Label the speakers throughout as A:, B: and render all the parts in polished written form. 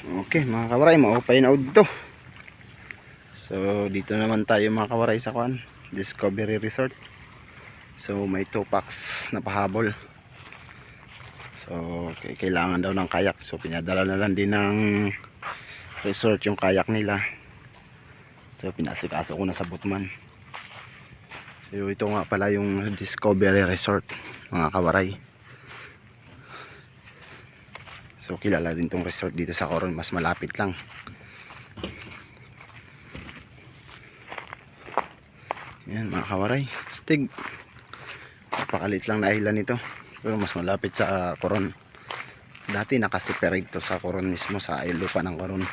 A: Okay mga kawaray, maupay na to. So dito naman tayo mga kawaray sa kuan, Discovery Resort. So may 2 packs na pahabol. So kailangan daw ng kayak. So pinadala na lang din ng resort yung kayak nila. So pinasikaso ko na sa Butman. So ito nga pala yung Discovery Resort mga kawaray. So kilala din tong resort dito sa Coron, mas malapit lang. Yan mga kawaray, Stig. Napakalit lang na island ito, pero mas malapit sa Coron. Dati nakaseparate to sa Coron mismo, sa lupa ng Coron.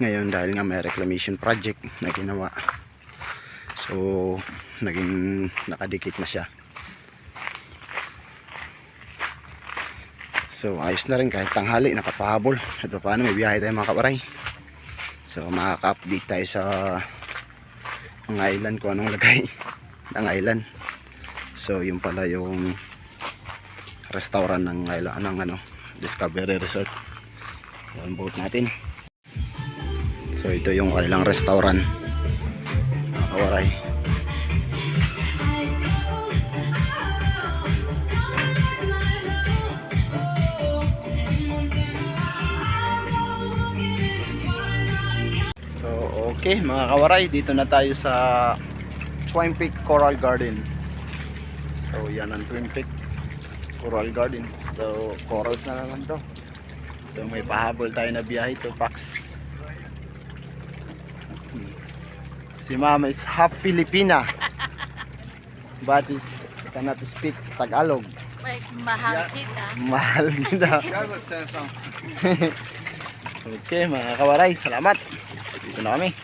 A: Ngayon dahil nga may reclamation project na ginawa, so naging nakadikit na siya. So ayos na rin kahit tanghali nakapahabol. Ito paano, may biyahe tayo mga kawaray. So makaka-update tayo sa mga island kung anong lagay ng island. So yung pala yung restaurant ng Discovery Resort. Yung boat natin. So ito yung kanilang restaurant mga kawaray. Okay mga kawaray, dito na tayo sa Twin Peak Coral Garden. So yan ang Twin Peak Coral Garden. So corals na naman to. So may pahabol tayo na biyahe, 2 packs. Si Mama is half Filipina but is cannot speak Tagalog.
B: Mahal kita.
A: Mahal kita. Okay mga kawaray, salamat. Dito na kami.